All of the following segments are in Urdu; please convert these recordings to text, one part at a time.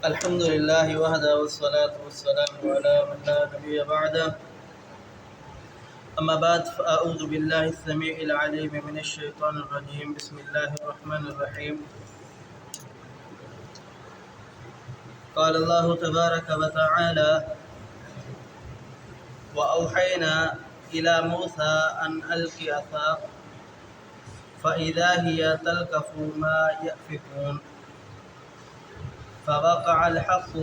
الحمد لله وحده والصلاة والسلام على من لا نبي بعده. أما بعد فأعوذ بالله السميع العليم من الشيطان الرجيم. بسم الله الرحمن الرحيم. قال الله تبارك وتعالى: وأوحينا إلى موسى أن ألق عصاك فإذا هي تلقف ما يأفكون فوقع الحق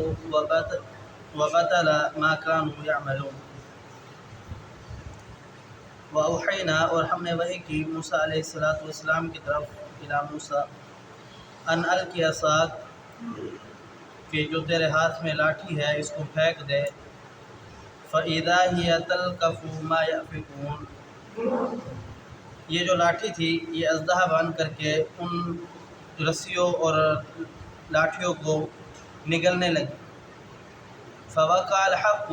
وبطل ما كانوا يعملون. وأوحینا، اور ہم نے وحی کی موسیٰ علیہ السلام کی طرف، الی موسیٰ، ان القی عصاک، کہ جو تیرے ہاتھ میں لاٹھی ہے اس کو پھینک دے. فَإِذَا هِيَ تَلْقَفُ مَا يَأْفِكُونَ، یہ جو لاٹھی تھی یہ اژدہا باندھ کر کے ان رسیوں اور لاٹھیوں کو نگلنے لگی. فَوَقَعَ الْحَقُّ،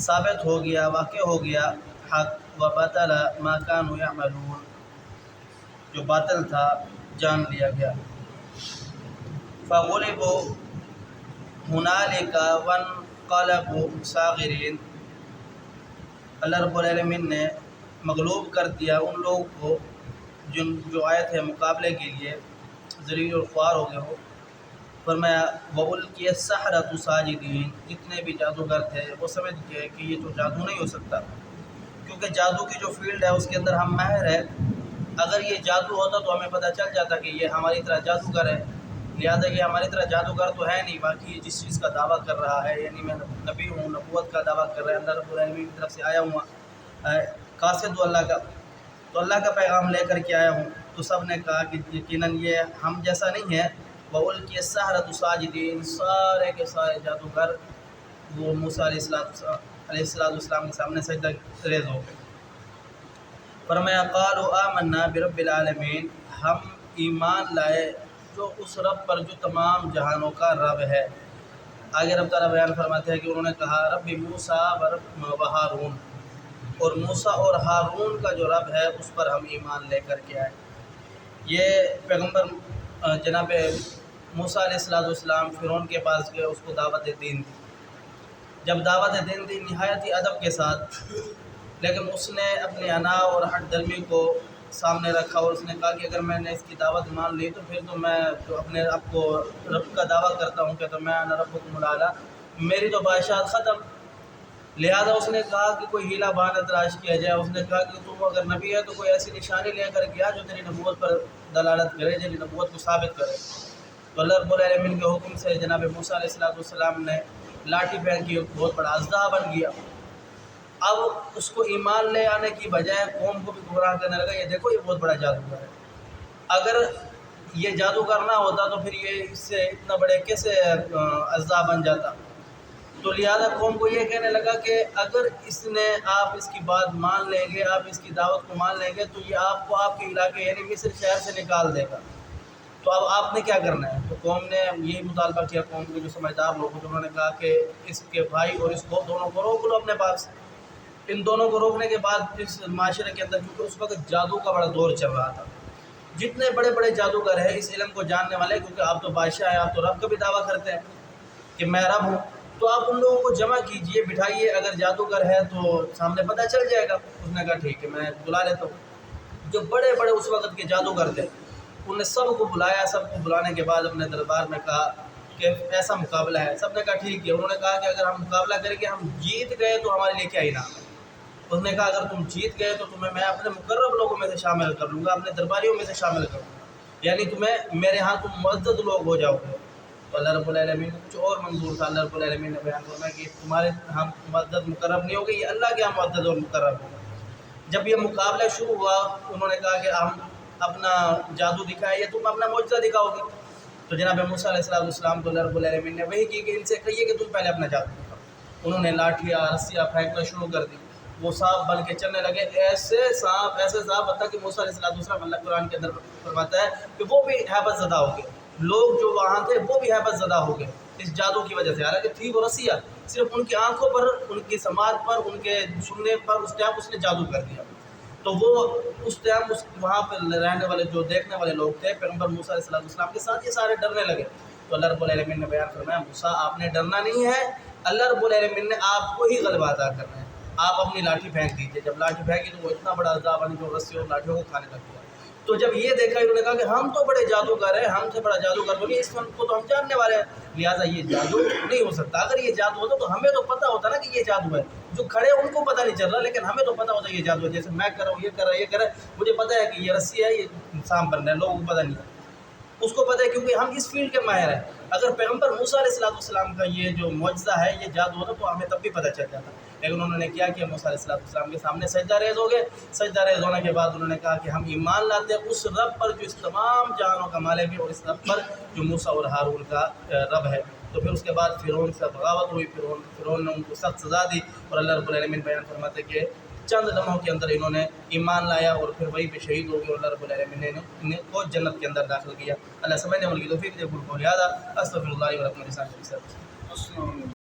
ثابت ہو گیا، واقع ہو گیا حق. وَبَطَلَ مَا كَانُوا يَعْمَلُونَ، جو باطل تھا جان لیا گیا. فَغُلِبُوا هُنَالِكَ وَانقَلَبُوا صَاغِرِينَ، اللہ رب العالمین نے مغلوب کر دیا ان لوگوں کو جو آئے تھے مقابلے کے لیے، ذلیل اور خوار ہو گئے ہو. فرمایا وَأُلْقِيَ السَّحَرَةُ سَاجِدِينَ، جتنے بھی جادوگر تھے وہ سمجھ گئے کہ یہ تو جادو نہیں ہو سکتا، کیونکہ جادو کی جو فیلڈ ہے اس کے اندر ہم ماہر ہیں. اگر یہ جادو ہوتا تو ہمیں پتہ چل جاتا کہ یہ ہماری طرح جادوگر ہے، لہٰذا یہ ہماری طرح جادوگر تو ہے نہیں. باقی یہ جس چیز کا دعویٰ کر رہا ہے، یعنی میں نبی ہوں، نبوت کا دعویٰ کر رہا ہے، اللہ رب العالمین کی طرف سے آیا ہوں، قاصد ہوں اللہ کا، تو اللہ کا پیغام لے کر کے آیا ہوں. تو سب نے کہا کہ یقیناً یہ ہم جیسا نہیں ہے. وَأُلْقِيَ السَّحَرَةُ سَاجِدِينَ، سارے کے سارے جادوگر وہ موسیٰ علیہ السلام کے سامنے سجدہ ریز ہو گئے. فرمایا قَالُوا آمَنَّا بِرَبِّ الْعَالَمِينَ، ہم ایمان لائے جو اس رب پر جو تمام جہانوں کا رب ہے. آگے رب تعالیٰ بیان فرماتے ہیں کہ انہوں نے کہا رب موسیٰ و ہارون، اور موسیٰ اور ہارون کا جو رب ہے اس پر ہم ایمان لے کر کے آئے. یہ پیغمبر جناب موسیٰ علیہ السلام فرعون کے پاس گئے، اس کو دعوت دین دی. جب دعوت دین دی نہایت ہی ادب کے ساتھ، لیکن اس نے اپنی انا اور ہٹ درمی کو سامنے رکھا اور اس نے کہا کہ اگر میں نے اس کی دعوت مان لی تو پھر تو میں جو اپنے رب کو رب کا دعویٰ کرتا ہوں کہ تو میں انا ربکم الاعلیٰ، میری تو بادشاہت ختم. لہذا اس نے کہا کہ کوئی ہیلا بہانہ تلاش کیا جائے. اس نے کہا کہ تو اگر نبی ہے تو کوئی ایسی نشانی لے کر گیا جو تیری نبوت پر دلالت کرے، تیری نبوت کو ثابت کرے. تو اللہ رب العالمین کے حکم سے جناب موسیٰ علیہ السلام نے لاٹھی پھینک کی، ایک بہت بڑا اژدہا بن گیا. اب اس کو ایمان لے آنے کی بجائے قوم کو بھی گمراہ کرنے لگا، یہ دیکھو یہ بہت بڑا جادوگر ہے. اگر یہ جادوگر نہ ہوتا تو پھر یہ اس سے اتنا بڑے کیسے اژدہا بن جاتا. تو لہذا قوم کو یہ کہنے لگا کہ اگر آپ اس کی بات مان لیں گے، آپ اس کی دعوت کو مان لیں گے تو یہ آپ کو آپ کے علاقے یعنی مصر شہر سے نکال دے گا. تو اب آپ نے کیا کرنا ہے؟ تو قوم نے یہی مطالبہ کیا، قوم کے جو سمجھدار لوگ ہیں انہوں نے کہا کہ اس کے بھائی اور اس کو دونوں کو روک لو اپنے پاس. ان دونوں کو روکنے کے بعد اس معاشرے کے اندر، کیونکہ اس وقت جادو کا بڑا دور چل رہا تھا، جتنے بڑے بڑے جادوگر ہیں اس علم کو جاننے والے، کیونکہ آپ تو بادشاہ ہیں، آپ تو رب کا بھی دعویٰ کرتے ہیں کہ میں رب ہوں، تو آپ ان لوگوں کو جمع کیجئے، بٹھائیے، اگر جادوگر ہے تو سامنے پتہ چل جائے گا. اس نے کہا ٹھیک ہے میں بلا لیتا ہوں. جو بڑے بڑے اس وقت کے جادوگر تھے انہوں نے سب کو بلایا. سب کو بلانے کے بعد اپنے دربار میں کہا کہ ایسا مقابلہ ہے. سب نے کہا ٹھیک ہے. انہوں نے کہا کہ اگر ہم مقابلہ کریں گے، ہم جیت گئے تو ہمارے لیے کیا انعام ہے. اس نے کہا اگر تم جیت گئے تو تمہیں میں اپنے مقرب لوگوں میں سے شامل کر لوں گا، اپنے درباریوں میں سے شامل کر لوں گا، یعنی تمہیں میرے ہاں تم معزز لوگ ہو جاؤ گے. تو اللہ رب العالمین کو کچھ اور منظور تھا. اللہ رب العالمین نے بیان فرمایا کہ تمہارے ہم معزز مقرب نہیں ہوگے، یہ اللہ کے ہاں معزز اور مقرب ہوگا. جب یہ مقابلہ شروع ہوا انہوں نے کہا کہ ہم اپنا جادو دکھائے یا تم اپنا معجزہ دکھاؤ گے. تو جناب موسیٰ علیہ السلام کو اللہ رب العالمین نے وہی کی کہ ان سے کہیے کہ تم پہلے اپنا جادو دکھاؤ. انہوں نے لاٹھیاں رسیاں پھینکنا شروع کر دی. وہ سانپ بن کے چلنے لگے، ایسے سانپ ہوتا کہ موسیٰ علیہ السلام، اللہ قرآن کے اندر فرماتا ہے کہ وہ بھی ہیبت زدہ ہو گئے. لوگ جو وہاں تھے وہ بھی ہیبت زدہ ہو گئے اس جادو کی وجہ سے. حالانکہ تھی وہ رسیاں، صرف ان کی آنکھوں پر، ان کی سماعت پر، ان کے سننے پر اس ٹائم اس نے جادو کر دیا. تو وہ اس ٹائم وہاں پہ رہنے والے جو دیکھنے والے لوگ تھے پیغمبر موسیٰ علیہ السلام کے ساتھ، یہ سارے ڈرنے لگے. تو اللہ رب العالمین نے بیان فرمایا موسیٰ آپ نے ڈرنا نہیں ہے، اللہ رب العالمین نے آپ کو ہی غلبہ عطا کرنا ہے، آپ اپنی لاٹھی پھینک دیجیے۔ جب لاٹھی پھینکی تو وہ اتنا بڑا عذاب آنے جو رسی اور لاٹھیوں کو کھانے لگ گیا۔ تو جب یہ دیکھا انہوں نے کہا کہ ہم تو بڑے جادوگر ہیں، ہم سے بڑا جادوگر تو نہیں، اس فن کو تو ہم جاننے والے ہیں، لہٰذا یہ جادو نہیں ہو سکتا۔ اگر یہ جادو ہوتا تو ہمیں تو پتہ ہوتا نا کہ یہ جادو ہے، جو کھڑے ان کو پتہ نہیں چل رہا، لیکن ہمیں تو پتہ ہوتا ہے یہ جادو ہے۔ جیسے میں کر رہا ہوں، یہ کر رہا ہے، یہ کر رہا ہے، مجھے پتہ ہے کہ یہ رسی ہے، یہ انسان بن رہا ہے، لوگوں کو پتہ نہیں ہے، اس کو پتہ ہے کیونکہ ہم اس فیلڈ کے ماہر ہیں۔ اگر پیغمبر موسیٰ علیہ السلام کا یہ جو معجزہ ہے، یہ جادو ہوتا تو ہمیں تب بھی پتہ چل جاتا، لیکن انہوں نے کیا کیا، موسیٰ علیہ السلام کے سامنے سجدہ ریز ہو گئے۔ سجدہ ریز ہونے کے بعد انہوں نے کہا کہ ہم ایمان لاتے ہیں اس رب پر جو اس تمام جہانوں کا مالک ہے، اور اس رب پر جو موسیٰ اور ہارون کا رب ہے۔ تو پھر اس کے بعد فرعون سے بغاوت ہوئی، فرعون نے ان کو سخت سزا دی، اور اللہ رب العالمین بیان فرماتے کہ چند لمحوں کے اندر انہوں نے ایمان لایا اور پھر وہیں پہ شہید ہو گئے، اور اللہ رب العالمین نے انہیں کو جنت کے اندر داخل کیا۔ اللہ سمجھنے والے کی توفیق دے، قول کو یاد استغفر اللہ و لکم۔